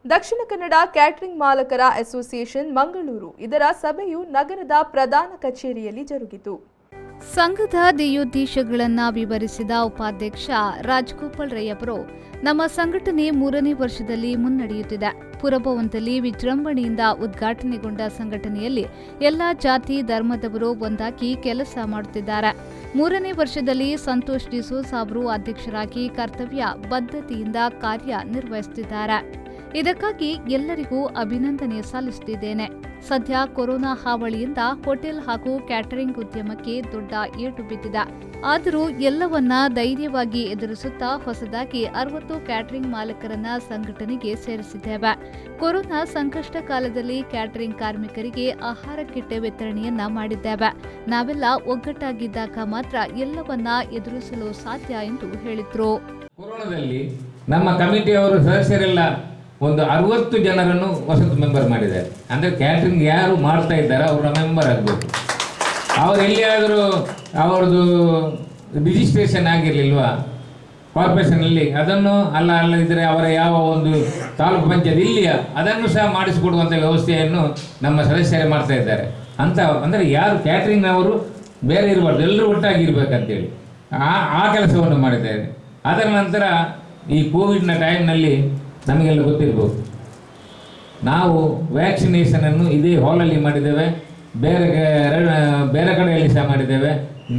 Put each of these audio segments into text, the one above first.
Dakshina Kannada catering ಮಾಲಕರ association Mangaluru ಇದರ ಸಭೆಯು ನಗರದ ಪ್ರಧಾನ ಕಚೇರಿಯಲ್ಲಿ ಜರುಗಿತು. ಸಂಘದ ಧ್ಯೇಯೋದ್ದೇಶಗಳನ್ನು ವಿವರಿಸಿದ ಉಪಾಧ್ಯಕ್ಷ ರಾಜಗೋಪಾಲ್ ರೈ ಅವರು, ನಮ್ಮ ಸಂಘಟನೆ 3ನೇ ವರ್ಷದಲ್ಲಿ ಮುನ್ನಡೆಯುತ್ತಿದೆ. ಪುರಭವನದಲ್ಲಿ ವಿಜೃಂಭಣೆಯಿಂದ ಉದ್ಘಾಟನೆಗೊಂಡ ಸಂಘಟನೆಯಲ್ಲಿ ಎಲ್ಲ ಜಾತಿ ಧರ್ಮದವರು ಒಂದಾಗಿ ಕೆಲಸ ಮಾಡುತ್ತಿದ್ದಾರೆ. 3ನೇ ವರ್ಷದಲ್ಲಿ ಸಂತೋಷ್ ಡಿಸೋಜ ಅವರು ಅಧ್ಯಕ್ಷರಾಗಿ ಕರ್ತವ್ಯ ಬದ್ಧತೆಯಿಂದ ಕಾರ್ಯನಿರ್ವಹಿಸುತ್ತಿದ್ದಾರೆ. ಇದಕ್ಕಾಗಿ ಎಲ್ಲರಿಗೂ ಅಭಿನಂದನೆ ಸಲ್ಲಿಸುತ್ತಿದ್ದೇನೆ. ಸದ್ಯ ಕೊರೋನಾ ಹಾವಳಿಯಿಂದ ಹೋಟೆಲ್ ಹಾಗೂ ಕ್ಯಾಟರಿಂಗ್ ಉದ್ಯಮಕ್ಕೆ ದೊಡ್ಡ ಏಟು ಬಿದ್ದಿದೆ. ಆದರೂ ಎಲ್ಲವನ್ನ ಧೈರ್ಯವಾಗಿ ಎದುರಿಸುತ್ತಾ ಹೊಸದಾಗಿ 60 ಕ್ಯಾಟರಿಂಗ್ ಮಾಲಕರನ್ನ ಸಂಘಟನೆಗೆ ಸೇರಿಸಿದ್ದೇವೆ. ಕೊರೋನಾ ಸಂಕಷ್ಟ ಕಾಲದಲ್ಲಿ ಕ್ಯಾಟರಿಂಗ್ ಕಾರ್ಮಿಕರಿಗೆ ಆಹಾರ ಕಿಟ್ ವಿತರಣೆಯನ್ನ ಮಾಡಿದ್ದೇವೆ. ನಾವೆಲ್ಲ ಒಗ್ಗಟ್ಟಾಗಿದ್ದಾಗ ಮಾತ್ರ ಎಲ್ಲವನ್ನ ಎದುರಿಸಲು ಸಾಧ್ಯ ಎಂದು ಹೇಳಿದ್ರು. ಕೊರೋನಾದಲ್ಲಿ ನಮ್ಮ ಕಮಿಟಿಯವರು ಸದಸ್ಯರೆಲ್ಲ ಒಂದು 60 ಜನರನ್ನು ಹೊಸತು ಮೆಂಬರ್ ಮಾಡಿದ್ದಾರೆ. ಅಂದರೆ ಕ್ಯಾಟ್ರಿಂಗ್ ಯಾರು ಮಾಡ್ತಾ ಇದ್ದಾರೆ ಅವರ ಮೆಂಬರ್ ಆಗಬೇಕು. ಅವರು ಎಲ್ಲಿಯಾದರೂ ಅವ್ರದ್ದು ರಿಜಿಸ್ಟ್ರೇಷನ್ ಆಗಿರಲಿಲ್ವಾ ಕಾರ್ಪೊರೇಷನಲ್ಲಿ, ಅದನ್ನು ಅಲ್ಲದಿದ್ದರೆ ಅವರ ಯಾವ ಒಂದು ತಾಲೂಕು ಪಂಚಾಯತ್ ಇಲ್ಲಿಯಾ ಅದನ್ನು ಸಹ ಮಾಡಿಸಿಕೊಡುವಂಥ ವ್ಯವಸ್ಥೆಯನ್ನು ನಮ್ಮ ಸದಸ್ಯರೇ ಮಾಡ್ತಾ ಇದ್ದಾರೆ. ಅಂತ ಅಂದರೆ ಯಾರು ಕ್ಯಾಟ್ರಿಂಗ್ನವರು ಬೇರೆ ಇರಬಾರ್ದು, ಎಲ್ಲರೂ ಒಟ್ಟಾಗಿರ್ಬೇಕಂತೇಳಿ ಆ ಕೆಲಸವನ್ನು ಮಾಡಿದ್ದಾರೆ. ಅದರ ನಂತರ ಈ ಕೋವಿಡ್ನ ಟೈಮ್ನಲ್ಲಿ ನಮಗೆಲ್ಲ ಗೊತ್ತಿರ್ಬೋದು, ನಾವು ವ್ಯಾಕ್ಸಿನೇಷನನ್ನು ಇದೇ ಹಾಲಲ್ಲಿ ಮಾಡಿದ್ದೇವೆ, ಬೇರೆ ಕಡೆಯಲ್ಲಿ ಸಹ ಮಾಡಿದ್ದೇವೆ.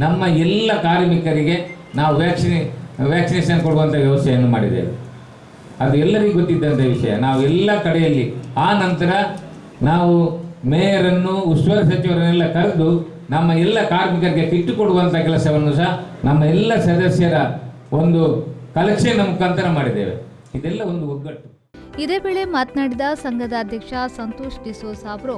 ನಮ್ಮ ಎಲ್ಲ ಕಾರ್ಮಿಕರಿಗೆ ನಾವು ವ್ಯಾಕ್ಸಿನೇಷನ್ ಕೊಡುವಂಥ ವ್ಯವಸ್ಥೆಯನ್ನು ಮಾಡಿದ್ದೇವೆ. ಅದು ಎಲ್ಲರಿಗೂ ಗೊತ್ತಿದ್ದಂಥ ವಿಷಯ. ನಾವು ಎಲ್ಲ ಕಡೆಯಲ್ಲಿ ಆ ನಂತರ ನಾವು ಮೇಯರನ್ನು ಉಸ್ತುವಾರಿ ಸಚಿವರನ್ನೆಲ್ಲ ಕರೆದು ನಮ್ಮ ಎಲ್ಲ ಕಾರ್ಮಿಕರಿಗೆ ಕಿಟ್ಟು ಕೊಡುವಂಥ ಕೆಲಸವನ್ನು ಸಹ ನಮ್ಮ ಎಲ್ಲ ಸದಸ್ಯರ ಒಂದು ಕಲೆಕ್ಷನ್ ಮುಖಾಂತರ ಮಾಡಿದ್ದೇವೆ. ಇದೆಲ್ಲ ಒಂದು ಒಗ್ಗಟ್ಟು. ಇದೇ ವೇಳೆ ಮಾತನಾಡಿದ ಸಂಘದ ಅಧ್ಯಕ್ಷ ಸಂತೋಷ್ ಡಿಸೋಜ ಅವರು,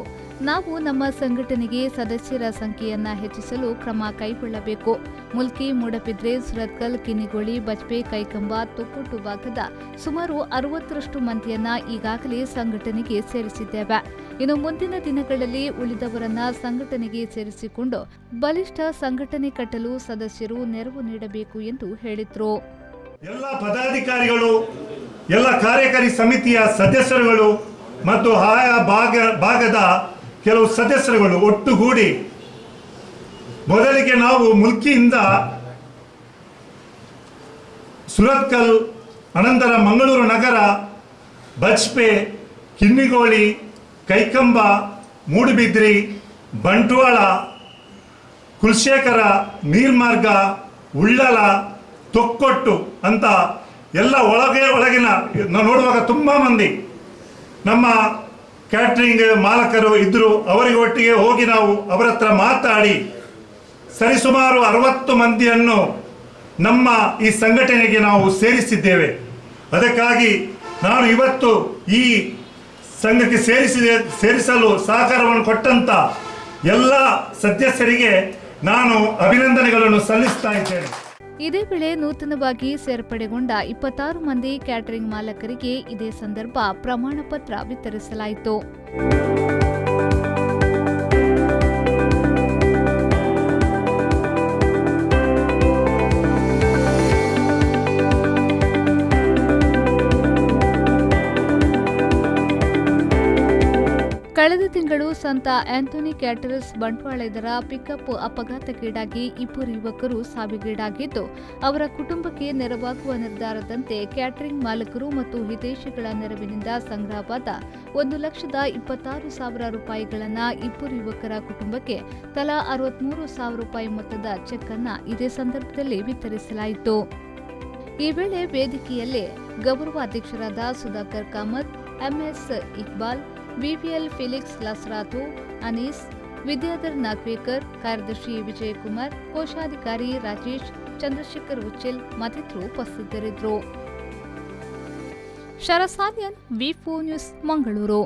ನಾವು ನಮ್ಮ ಸಂಘಟನೆಗೆ ಸದಸ್ಯರ ಸಂಖ್ಯೆಯನ್ನ ಹೆಚ್ಚಿಸಲು ಕ್ರಮ ಕೈಗೊಳ್ಳಬೇಕು. ಮುಲ್ಕಿ, ಮೂಡಬಿದ್ರೆ, ಸುರತ್ಕಲ್, ಕಿನ್ನಿಗೋಳಿ, ಬಜ್ಪೆ, ಕೈಕಂಬ, ತೊಕ್ಕೊಟ್ಟು ಭಾಗದ ಸುಮಾರು 60ರಷ್ಟು ಮಂದಿಯನ್ನ ಈಗಾಗಲೇ ಸಂಘಟನೆಗೆ ಸೇರಿಸಿದ್ದೇವೆ. ಇನ್ನು ಮುಂದಿನ ದಿನಗಳಲ್ಲಿ ಉಳಿದವರನ್ನ ಸಂಘಟನೆಗೆ ಸೇರಿಸಿಕೊಂಡು ಬಲಿಷ್ಠ ಸಂಘಟನೆ ಕಟ್ಟಲು ಸದಸ್ಯರು ನೆರವು ನೀಡಬೇಕು ಎಂದು ಹೇಳಿದರು. ಎಲ್ಲ ಪದಾಧಿಕಾರಿಗಳು, ಎಲ್ಲ ಕಾರ್ಯಕಾರಿ ಸಮಿತಿಯ ಸದಸ್ಯರುಗಳು ಮತ್ತು ಆಯಾ ಭಾಗದ ಕೆಲವು ಸದಸ್ಯರುಗಳು ಒಟ್ಟುಗೂಡಿ ಮೊದಲಿಗೆ ನಾವು ಮುಲ್ಕಿಯಿಂದ ಸುರತ್ಕಲ್, ಅನಂತರ ಮಂಗಳೂರು ನಗರ, ಬಜ್ಪೆ, ಕಿನ್ನಿಗೋಳಿ, ಕೈಕಂಬ, ಮೂಡುಬಿದ್ರಿ, ಬಂಟ್ವಾಳ, ಕುಲಶೇಖರ, ನೀರ್ಮಾರ್ಗ, ಉಳ್ಳಲ, ತೊಕ್ಕೊಟ್ಟು ಅಂತ ಎಲ್ಲ ಒಳಗಿನ ನೋಡುವಾಗ ತುಂಬ ಮಂದಿ ನಮ್ಮ ಕ್ಯಾಟ್ರಿಂಗ್ ಮಾಲಕರು ಇದ್ದರು. ಅವರಿಗೆ ಒಟ್ಟಿಗೆ ಹೋಗಿ ನಾವು ಅವರ ಹತ್ರ ಮಾತಾಡಿ ಸರಿಸುಮಾರು 60 ಮಂದಿಯನ್ನು ನಮ್ಮ ಈ ಸಂಘಟನೆಗೆ ನಾವು ಸೇರಿಸಿದ್ದೇವೆ. ಅದಕ್ಕಾಗಿ ನಾನು ಇವತ್ತು ಈ ಸಂಘಕ್ಕೆ ಸೇರಿಸಲು ಸಹಕಾರವನ್ನು ಕೊಟ್ಟಂತ ಎಲ್ಲ ಸದಸ್ಯರಿಗೆ ನಾನು ಅಭಿನಂದನೆಗಳನ್ನು ಸಲ್ಲಿಸ್ತಾ ಇದ್ದೇನೆ. ಇದೇ ವೇಳೆ ನೂತನವಾಗಿ ಸೇರ್ಪಡೆಗೊಂಡ 26 ಮಂದಿ ಕ್ಯಾಟರಿಂಗ್ ಮಾಲಕರಿಗೆ ಇದೇ ಸಂದರ್ಭ ಪ್ರಮಾಣ ಪತ್ರ ವಿತರಿಸಲಾಯಿತು. ಕಳೆದ ತಿಂಗಳು ಸಂತ ಆಂಥೋನಿ ಕ್ಯಾಟರರ್ಸ್ ಬಂಟ್ವಾಳ ಇದರ ಪಿಕಪ್ ಅಪಘಾತಕ್ಕೀಡಾಗಿ 2 ಯುವಕರು ಸಾವಿಗೀಡಾಗಿದ್ದು, ಅವರ ಕುಟುಂಬಕ್ಕೆ ನೆರವಾಗುವ ನಿರ್ಧಾರದಂತೆ ಕ್ಯಾಟರಿಂಗ್ ಮಾಲಕರು ಮತ್ತು ಹಿತೈಷಿಗಳ ನೆರವಿನಿಂದ ಸಂಗ್ರಹವಾದ 1,26,000 ರೂಪಾಯಿಗಳನ್ನು 2 ಯುವಕರ ಕುಟುಂಬಕ್ಕೆ ತಲಾ 63,000 ರೂಪಾಯಿ ಮೊತ್ತದ ಚೆಕ್ ಅನ್ನು ಇದೇ ಸಂದರ್ಭದಲ್ಲಿ ವಿತರಿಸಲಾಯಿತು. ಈ ವೇಳೆ ವೇದಿಕೆಯಲ್ಲಿ ಗೌರವಾಧ್ಯಕ್ಷರಾದ Sudhakar Kamath, MS Iqbal, BPL Felix Lasrado, Anees, Vidyadhar Nagvekar, ಕಾರ್ಯದರ್ಶಿ ವಿಜಯಕುಮಾರ್, ಕೋಶಾಧಿಕಾರಿ ರಾಜೇಶ್, ಚಂದ್ರಶೇಖರ್ ಉಚ್ಚಿಲ್ ಮತ್ತಿತರರು ಉಪಸ್ಥಿತರಿದ್ದರು. ಶರಸಾನ್ಯನ್, ವಿ4 ನ್ಯೂಸ್, ಮಂಗಳೂರು.